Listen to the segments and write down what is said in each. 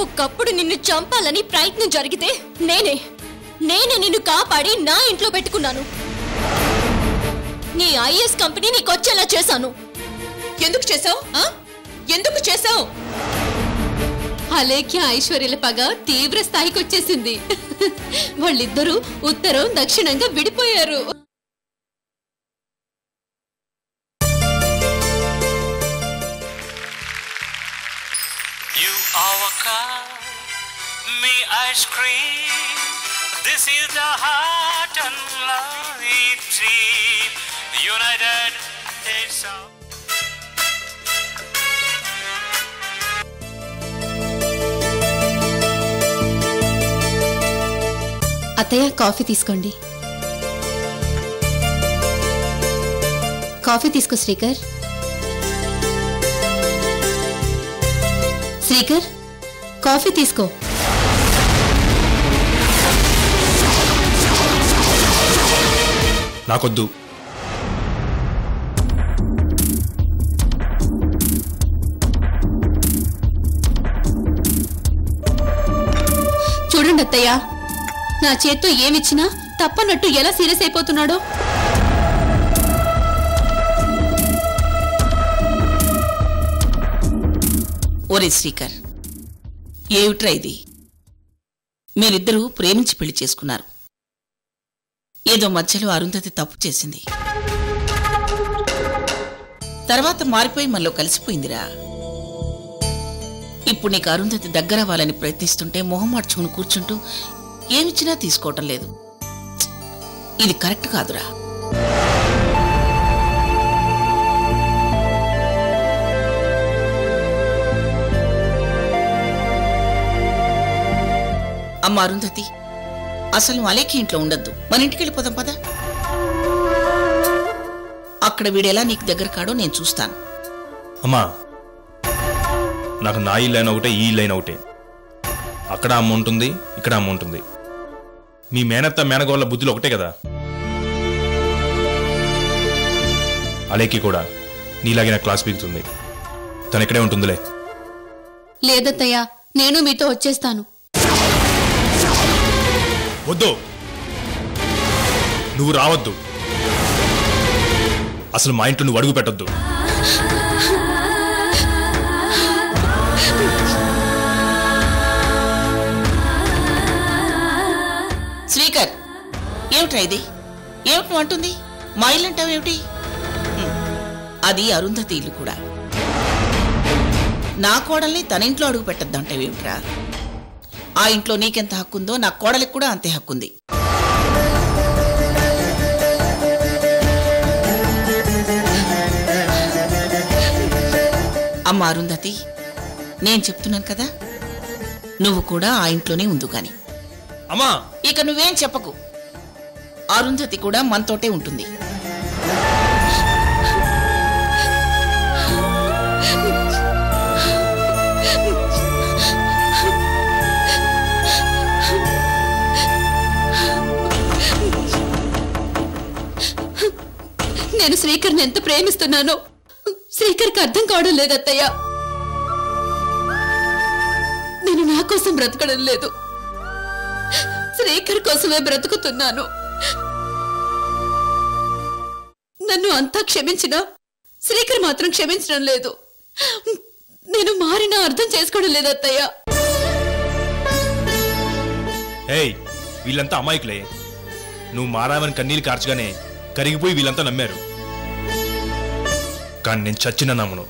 ఒకప్పుడు నిన్ను చంపాలని ప్రయత్నం జరిగితే నేనే నిన్ను కాపాడి నా ఇంట్లో పెట్టుకున్నాను. నీ ఐఎస్ కంపెనీ నీకొచ్చేలా చేశాను. ఎందుకు చేసావు? ఎందుకు చేసావు? అలేఖ్య ఐశ్వర్యల పగ తీవ్ర స్థాయికి వచ్చేసింది. వాళ్ళిద్దరూ ఉత్తరం దక్షిణంగా విడిపోయారు. Ice cream, this is the heart and life dream, United States of అత్తయ్య కాఫీ తీసుకోండి. కాఫీ తీసుకో శ్రీకర్. శ్రీకర్ కాఫీ తీసుకో. నాకొద్దు. చూడండి అత్తయ్య, నా చేత్తో ఏమిచ్చినా తప్పనట్టు ఎలా సీరియస్ అయిపోతున్నాడో. ఓరే శ్రీకర్, ఏమిట్రా ఇది? మీరిద్దరూ ప్రేమించి పెళ్లి చేసుకున్నారు. ఏదో మధ్యలో అరుంధతి తప్పు చేసింది, తర్వాత మారిపోయి మనలో కలిసిపోయిందిరా. ఇప్పుడు నీకు అరుంధతి దగ్గర అవ్వాలని ప్రయత్నిస్తుంటే మొహం మార్చుకుని కూర్చుంటూ ఏమిచ్చినా తీసుకోవటం లేదు. ఇది కరెక్ట్ కాదురా. అమ్మ అరుంధతి, అసలు అలేఖ్య ఇంట్లో ఉండద్దు, మన ఇంటికి వెళ్ళిపోదాం పద. అక్కడ వీడెలా నీకు దగ్గర కాడో నేను చూస్తాను. అమ్మా, నాకు నా ఇల్లైనా ఒకటే, ఈ ఇల్లైనా ఒకటే. అక్కడ అమ్మ ఉంటుంది, ఇక్కడ అమ్మ ఉంటుంది. మీ మేనత్త మేనగోళ్ళ బుద్ధులు ఒకటే కదా. అలేఖ్య కూడా నీలాగే నా క్లాస్ పీకుతుంది. తను ఇక్కడే ఉంటుందిలే. లేదత్తయ్య, నేను మీతో వచ్చేస్తాను. వద్దు, నువ్వు రావద్దు. అసలు మా ఇంట్లో నువ్వు అడుగు పెట్టొద్దు. శ్రీకర్, ఏమిట్రా ఇది? ఏమిటి నువ్వు అంటుంది? మా ఇల్లు అంటావు ఏమిటి? అది అరుంధతి ఇల్లు కూడా. నా కోడల్ని తన ఇంట్లో అడుగు పెట్టద్దంటావేమిట్రా? ఆ ఇంట్లో నీకెంత హక్కుందో నా కోడలికి కూడా అంతే హక్కుంది. అమ్మ అరుంధతి, నేను చెప్తున్నాను కదా, నువ్వు కూడా ఆ ఇంట్లోనే ఉందు గాని. అమ్మా, ఇక నువ్వేం చెప్పకు. అరుంధతి కూడా మనతోటే ఉంటుంది. నేను శ్రీకర్ని ఎంత ప్రేమిస్తున్నానో శ్రీకర్కి అర్థం కావడం లేదత్తయ్య. నేను నా కోసం బ్రతకడం లేదు, శ్రీకర్ కోసమే బ్రతుకుతున్నాను. నన్ను అంతా క్షమించినా శ్రీకర్ మాత్రం క్షమించడం లేదు. నేను మారినా అర్థం చేసుకోవడం లేదు అత్తయ్య. ఏయ్, వీళ్ళంతా అమాయకులే. నువ్వు మారావని కన్నీళ్ళు కార్చగానే కరిగిపోయి వీళ్ళంతా నమ్మారు. కానీ నేను చచ్చిన నమ్మను.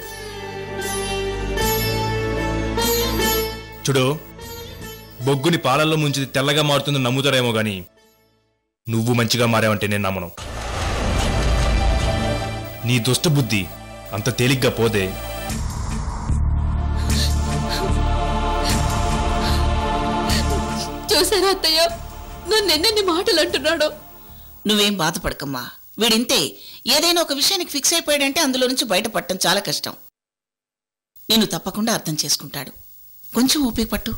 చూడు, బొగ్గుని పాలల్లో ముంచి తెల్లగా మారుతుందని నమ్ముతారేమో గాని నువ్వు మంచిగా మారావంటే నేను నమ్మను. నీ దుష్ట బుద్ధి అంత తేలిగ్గా పోదే. చూసారా అత్తయ్య, నన్ను ఎన్నెన్ని మాటలు అంటున్నాడో. నువ్వేం బాధపడకమ్మా, వీడింతే. ఏదైనా ఒక విషయానికి ఫిక్స్ అయిపోయాడంటే అందులో నుంచి బయటపడటం చాలా కష్టం. నేను తప్పకుండా అర్థం చేసుకుంటాడు. కొంచెం ఓపిక పట్టు.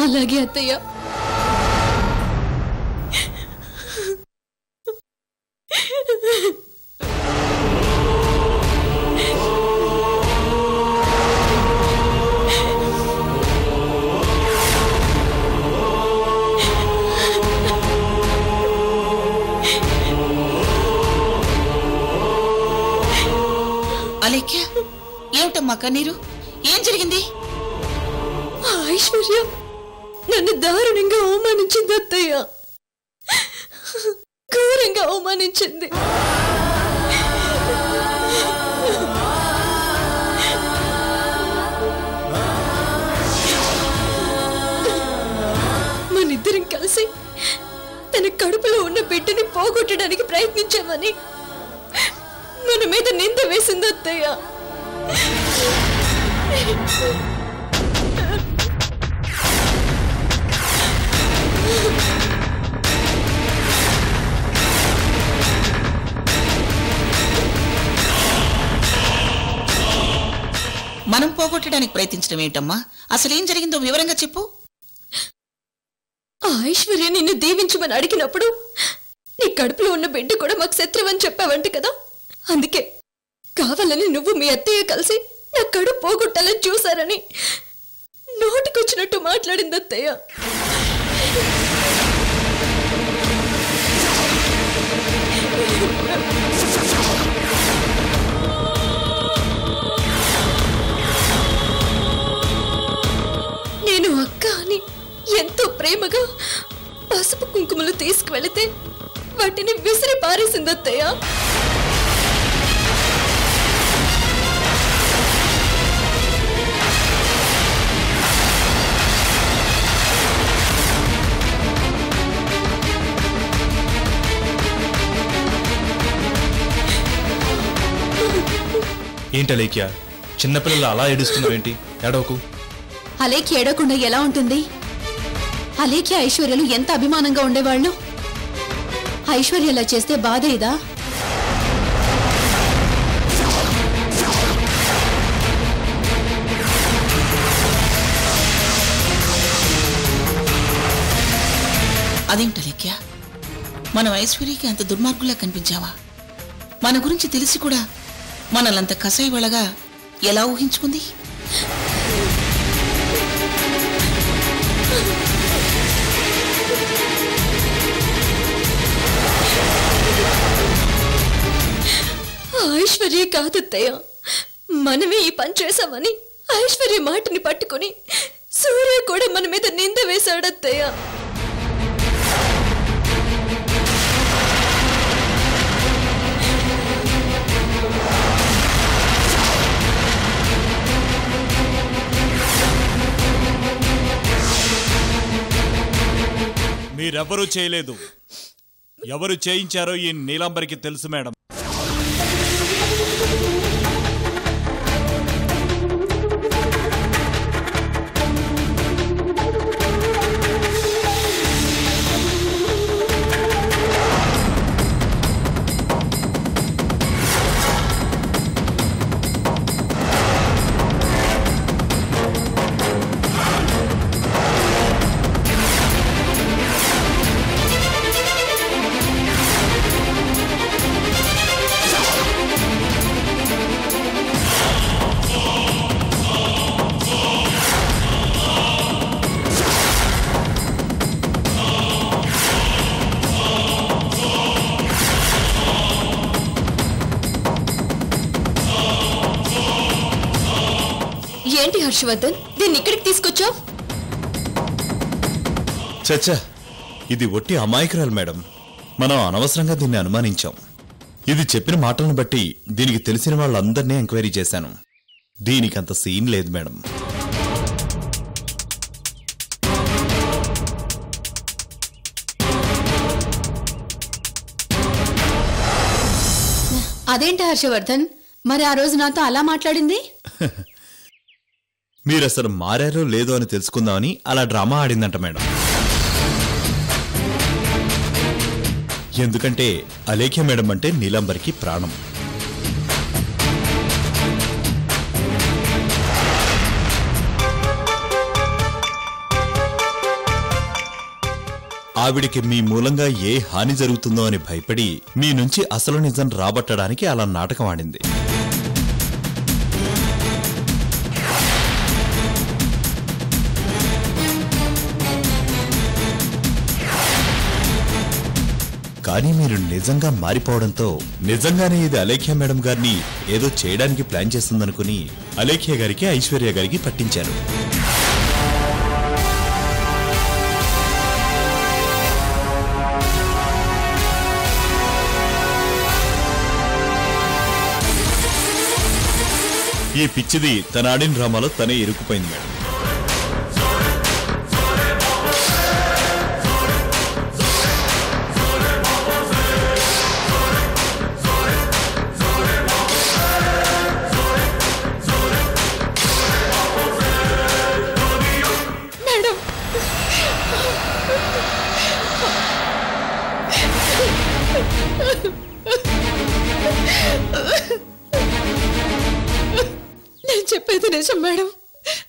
అలాగే అత్తయ్య. అలేఖ్య, ఏమిటమ్మా కన్నీరు? ఏం జరిగింది? ఆ ఐశ్వర్య నన్ను దారుణంగా అవమానించింది అత్తయ్య. ఘోరంగా అవమానించింది. మనిద్దరం కలిసి తన కడుపులో ఉన్న బిడ్డని పోగొట్టడానికి ప్రయత్నించామని మన మీద నింద వేసింది అత్తయ్య. మనం పోగొట్టడానికి ప్రయత్నించడం ఏంటమ్మా? అసలేం జరిగిందో వివరంగా చెప్పు. ఆ ఐశ్వర్య నిన్ను దీవించమని అడిగినప్పుడు నీ కడుపులో ఉన్న బిడ్డ కూడా మాకు శత్రువని చెప్పావంట కదా. అందుకే కావాలని నువ్వు మీ అత్తయ్య కలిసి నా కడుపు పోగొట్టాలని చూశారని నోటికొచ్చినట్టు మాట్లాడింది అత్తయ్య. నేను అక్క అని ఎంతో ప్రేమగా పసుపు కుంకుమలు తీసుకువెళితే వాటిని విసిరి పారేసింది అత్తయ్య. ఏంటి అలేఖ్య, చిన్నపిల్లలు అలా ఏడుస్తున్నావేంటి? ఏడవకు. అలేఖ్య ఏడవకుండా ఎలా ఉంటుంది? అలేఖ్య ఐశ్వర్యలు ఎంత అభిమానంగా ఉండేవాళ్ళు. ఐశ్వర్య ఇలా చేస్తే బాధ ఇదా? అదేంటి అలేఖ్య, మనం ఐశ్వర్యకి అంత దుర్మార్గులా కనిపించావా? మన గురించి తెలిసి కూడా మనల్నంత కసాయివాళ్ళగా ఎలా ఊహించుకుంది? ఐశ్వర్య కాదత్తయ్య, మనమే ఈ పని చేశామని ఐశ్వర్య మాటని పట్టుకుని సూర్య కూడా మన మీద నింద వేశాడత్తయ్య. మీరెవ్వరూ చేయలేదు. ఎవరు చేయించారో ఈ నీలాంబరికి తెలుసు మేడం. ఏంటి హర్షవర్ధన్, దీన్ని ఇక్కడికి తీసుకొచ్చావు? చచ్చా, ఇది ఒట్టి అమాయకురాలు మేడం. మనం అనవసరంగా దీన్ని అనుమానించాం. ఇది చెప్పిన మాటలను బట్టి దీనికి తెలిసిన వాళ్ళందరినీ ఎంక్వైరీ చేశాను. దీనికంత సీన్ లేదు మేడం. అదేంటి హర్షవర్ధన్, మరి ఆ రోజు నాతో అలా మాట్లాడింది? మీరసలు మారారో లేదో అని తెలుసుకుందామని అలా డ్రామా ఆడిందంట మేడం. ఎందుకంటే అలేఖ్య మేడం అంటే నీలాంబరికి ప్రాణం. ఆవిడికి మీ మూలంగా ఏ హాని జరుగుతుందో అని భయపడి మీ నుంచి అసలు నిజం రాబట్టడానికి అలా నాటకం ఆడింది. కానీ మీరు నిజంగా మారిపోవడంతో నిజంగానే ఇది అలేఖ్య మేడం గారిని ఏదో చేయడానికి ప్లాన్ చేస్తుందనుకుని అలేఖ్య గారికి ఐశ్వర్య గారికి పట్టించారు. ఈ పిచ్చిది తన ఆడిన డ్రామాలో తనే ఇరుక్కుపోయింది మేడం. నేను చెప్పేది నిజం మేడం.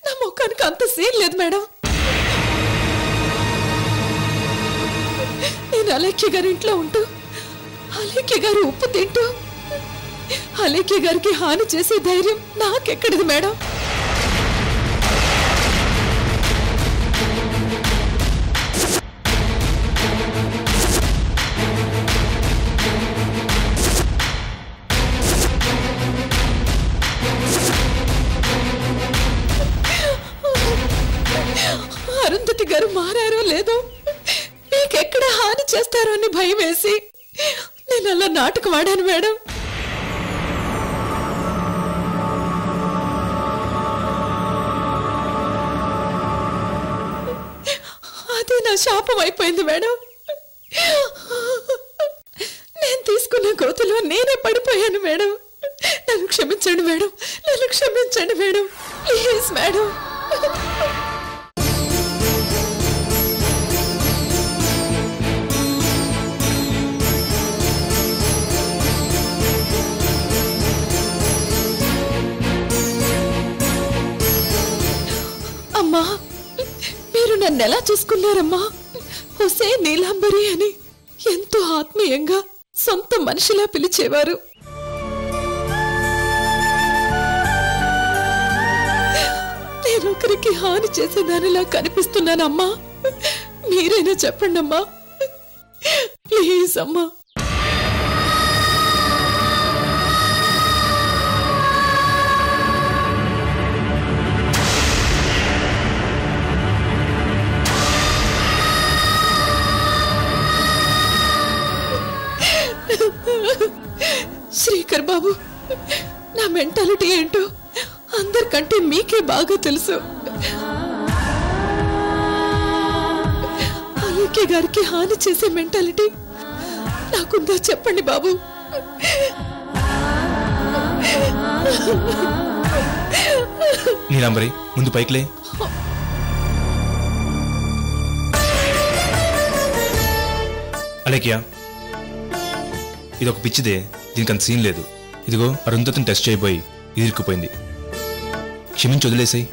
నా ముఖానికి అంత సీన్ లేదు మేడం. నేను అలేఖ్య గారి ఇంట్లో ఉంటూ అలేఖ్య గారి ఉప్పు తింటూ అలేఖ్య గారికి హాని చేసే ధైర్యం నాకెక్కడిది మేడం? అరుంధతి గారు మారారో లేదో, మీకెక్కడ హాని చేస్తారో అని భయం వేసి నేను అలా నాటకం ఆడాను మేడం. అది నా శాపం అయిపోయింది మేడం. నేను తీసుకున్న గోతులో నేనే పడిపోయాను మేడం. నన్ను క్షమించండి మేడం, నన్ను క్షమించండి మేడం, ప్లీజ్ మేడం. అమ్మా, మీరు నన్ను ఎలా చూసుకున్నారమ్మా? హుసే నీలాంబరి అని ఎంతో ఆత్మీయంగా సొంత మనిషిలా పిలిచేవారు. నేను ఒకరికి హాని చేసేదానిలా కనిపిస్తున్నానమ్మా. మీరైనా చెప్పండి అమ్మా, ప్లీజ్ అమ్మా. శ్రీకర్ బాబు, నా మెంటాలిటీ ఏంటో అందరికంటే మీకే బాగా తెలుసు. అలేఖ్య గారికి హాని చేసే మెంటాలిటీ నాకుందా చెప్పండి బాబు. నీలాంబరి, ముందు పైకిలే. అలేఖ్య, ఇది ఒక పిచ్చిదే, దీనికి అంత సీన్ లేదు. ఇదిగో అరుంధతిని టెస్ట్ చేయబోయి ఇరుక్కుపోయింది. క్షమించి వదిలేసాయి.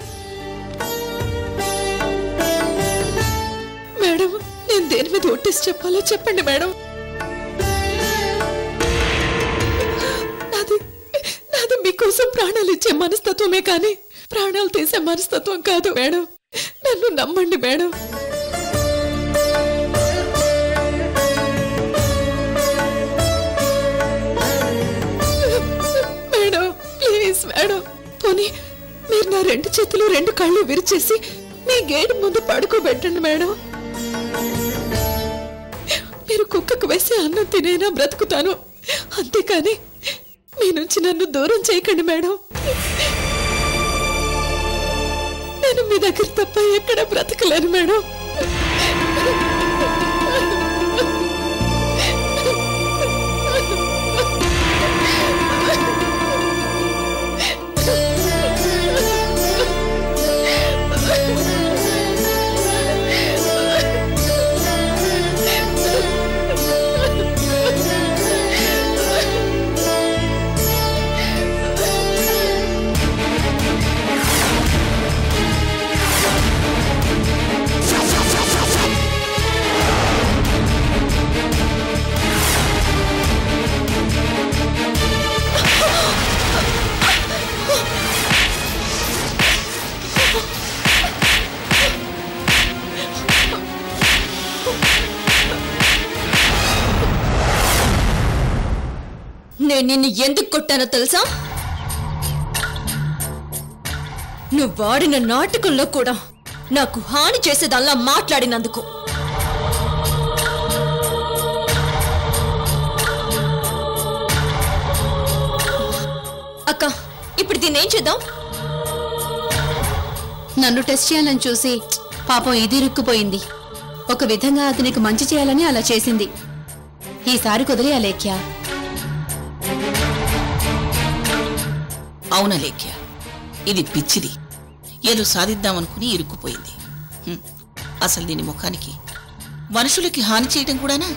మేడం, నేను దేని మీద ఒట్టేసి చెప్పాలో చెప్పండి మేడం. నాది మీకోసం ప్రాణాలు ఇచ్చే మనస్తత్వమే కానీ ప్రాణాలు తీసే మనస్తత్వం కాదు మేడం. నన్ను నమ్మండి మేడం. Madam, please madam. పోనీ మీరు నా 2 చేతులు 2 కళ్ళు విరిచేసి మీ గేట్ ముందు పడుకోబెట్టండి మేడం. మీరు కుక్కకు వేసి అన్నం తినేనా బ్రతుకుతాను, అంతేకాని మీ నుంచి నన్ను దూరం చేయకండి మేడం. నేను మీ దగ్గర తప్ప ఎక్కడ బ్రతకలేను మేడం. నిన్ను ఎందుకు కొట్టానో తెలుసా? నువ్వు వాడిన నాటకంలో కూడా నాకు హాని చేసేదల్లా మాట్లాడినందుకు. అక్క, ఇప్పుడు దీన్నేం చేద్దాం? నన్ను టెస్ట్ చేయాలని చూసి పాపం ఇది ఇరుక్కుపోయింది. ఒక విధంగా అతనికి మంచి చేయాలని అలా చేసింది. ఈసారి కుదిరి అలేఖ్య. అవునా లేఖ్య, ఇది పిచ్చిది. ఏదో సాధిద్దామనుకుని ఇరుక్కుపోయింది. అసలు దీని ముఖానికి మనుషులకి హాని చేయటం కూడానా?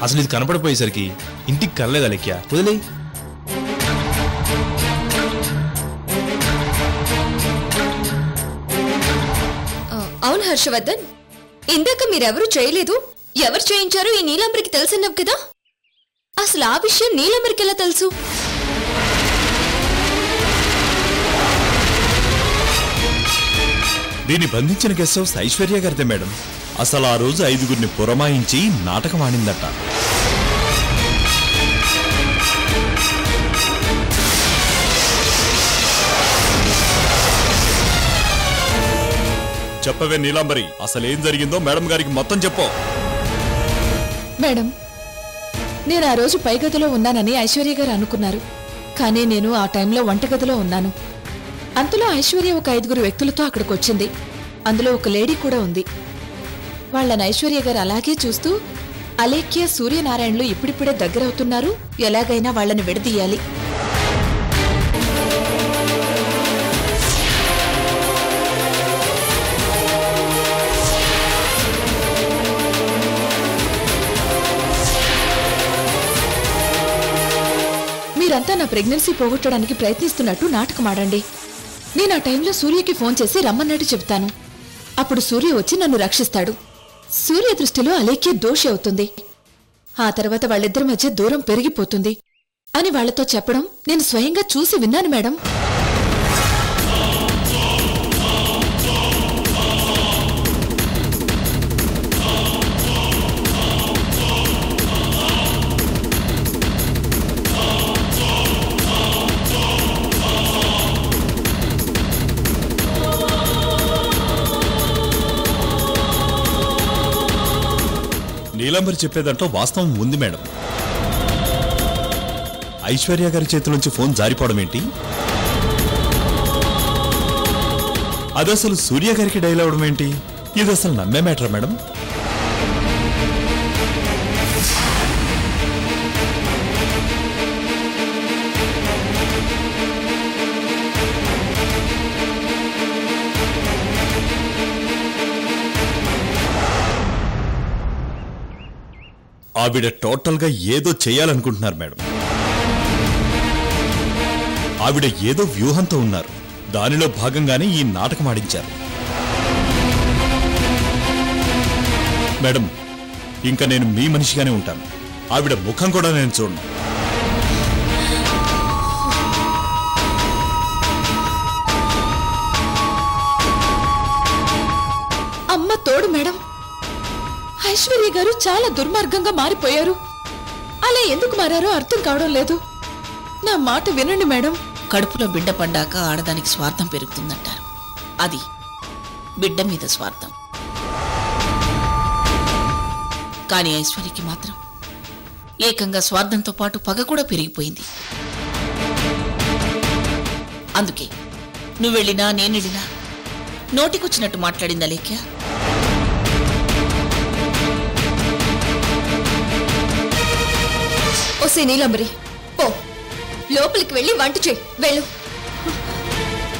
అసలు ఇది కనపడిపోయేసరికి ఇంటికి కనలేదు అలేఖ్య, వదిలే. అవును హర్షవర్ధన్, ఇందాక మీరెవరూ చేయలేదు. ఎవరు చేయించారో ఈ నీలాంబరికి తెలుసన్నావు కదా. అసలు ఆ విషయం నీలాంబరికి ఎలా తెలుసు? దీన్ని బంధించిన గెస్ట్ హౌస్ ఐశ్వర్య గారిదే మేడం. అసలు ఆ రోజు 5గురిని పురమాయించి నాటకం ఆడిందట. చెప్పవే నీలాంబరి, అసలేం జరిగిందో మేడం గారికి మొత్తం చెప్పు. మేడం, నేను ఆ రోజు పై గదిలో ఉన్నానని ఐశ్వర్య గారు అనుకున్నారు. కానీ నేను ఆ టైంలో వంటగదిలో ఉన్నాను. అంతలో ఐశ్వర్య ఒక 5గురు వ్యక్తులతో అక్కడికి వచ్చింది. అందులో ఒక లేడీ కూడా ఉంది. వాళ్ళని ఐశ్వర్య గారు అలాగే చూస్తూ, అలేఖ్య, సూర్యనారాయణలు ఇప్పుడిప్పుడే దగ్గరవుతున్నారు, ఎలాగైనా వాళ్ళని విడదీయాలి. మీరంతా నా ప్రెగ్నెన్సీ పోగొట్టడానికి ప్రయత్నిస్తున్నట్టు నాటకం ఆడండి. నేను ఆ టైంలో సూర్యకి ఫోన్ చేసి రమ్మన్నట్టు చెప్తాను. అప్పుడు సూర్య వచ్చి నన్ను రక్షిస్తాడు. సూర్య దృష్టిలో అలేఖ్య దోషి అవుతుంది. ఆ తర్వాత వాళ్ళిద్దరి మధ్య దూరం పెరిగిపోతుంది అని వాళ్లతో చెప్పడం నేను స్వయంగా చూసి విన్నాను మేడం. నీలాంబరి చెప్పేదంటో వాస్తవం ఉంది మేడం. ఐశ్వర్య గారి చేతిలోంచి ఫోన్ జారిపోవడం ఏంటి? అది అసలు సూర్య గారికి డైల్ అవడం ఏంటి? ఇది అసలు నమ్మే మ్యాటరా మేడం? ఆవిడ టోటల్ గా ఏదో చేయాలనుకుంటున్నారు మేడం. ఆవిడ ఏదో వ్యూహంతో ఉన్నారు. దానిలో భాగంగానే ఈ నాటకం ఆడించారు మేడం. ఇంకా నేను మీ మనిషిగానే ఉంటాను. ఆవిడ ముఖం కూడా నేను చూడను. అమ్మ తోడు మేడం. ఐశ్వర్య గారు చాలా దుర్మార్గంగా మారిపోయారు. అలా ఎందుకు మారారో అర్థం కావడం లేదు. నా మాట వినండి మేడం. కడుపులో బిడ్డ పడ్డాక ఆడదానికి స్వార్థం పెరుగుతుందంటారు. అది బిడ్డ మీద స్వార్థం. కానీ ఐశ్వర్యకి మాత్రం ఏకంగా స్వార్థంతో పాటు పగ కూడా పెరిగిపోయింది. అందుకే నువ్వెళ్ళినా నేనెళ్ళినా నోటికొచ్చినట్టు మాట్లాడిందా లేఖ్య? ఓసే నీలాంబరి, పో లోపలికి వెళ్ళి వంట చేయి. వెళ్ళు.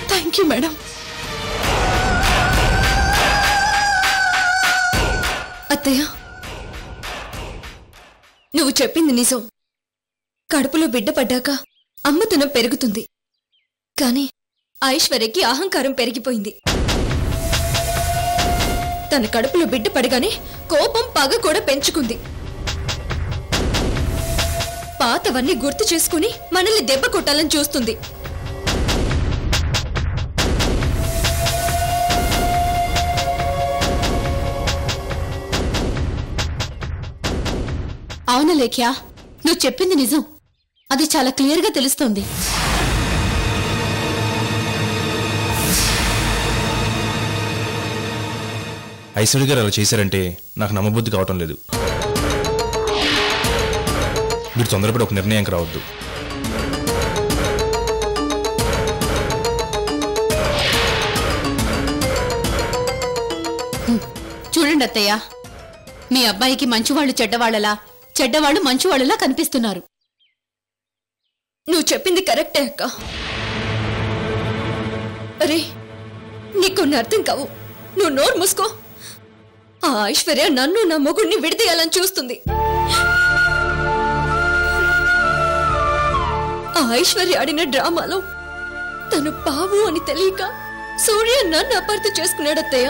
Thank you madam. అత్తయ్య, నువ్వు చెప్పింది నిజం. కడుపులో బిడ్డ పడ్డాక అమ్మతనం పెరుగుతుంది. కానీ ఐశ్వర్యకి అహంకారం పెరిగిపోయింది. తన కడుపులో బిడ్డ పడగానే కోపం, పగ కూడా పెంచుకుంది. పాతవన్నీ గుర్తు చేసుకుని మనల్ని దెబ్బ కొట్టాలని చూస్తుంది. అవునా లేఖ్య, నువ్వు చెప్పింది నిజం. అది చాలా క్లియర్గా తెలుస్తోంది. ఐశ్వర్య గారు అలా చేశారంటే నాకు నమ్మబుద్ధి కావటం లేదు. మీరు తొందరపడి ఒక నిర్ణయానికి రావద్దు. చూడండి అత్తయ్య, మీ అబ్బాయికి మంచివాళ్ళు చెడ్డవాళ్ళలా, చెడ్డవాళ్ళు మంచివాళ్ళలా కనిపిస్తున్నారు. నువ్వు చెప్పింది కరెక్టే అక్క. అరే, నీకు కొన్ని అర్థం కావు. నువ్వు నోరు మూసుకో. ఆ ఐశ్వర్య నన్ను నా మొగుడిని విడదీయాలని చూస్తుంది. ఆ ఐశ్వర్య ఆడిన డ్రామాలో తను బావు అని తెలియక సూర్య నన్ను అపార్థం చేసుకున్నాడు అత్తయ్య.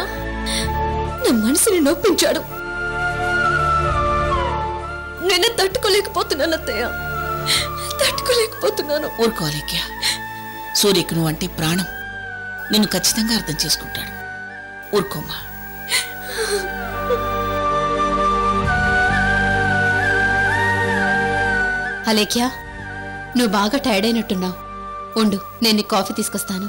నా మనసుని నొప్పించాడు. నేను తట్టుకోలేకపోతున్నాను అత్తయ్య, తట్టుకోలేకపోతున్నాను. ఊరుకోలేక్యా, సూర్యకు నువ్వంటే ప్రాణం. నిన్ను ఖచ్చితంగా అర్థం చేసుకుంటాడు. ఊరుకోమ్మా. అలేఖ్యా, నువ్వు బాగా టైర్డ్ అయినట్టున్నావు. ఉండు, నేను నీకు కాఫీ తీసుకొస్తాను.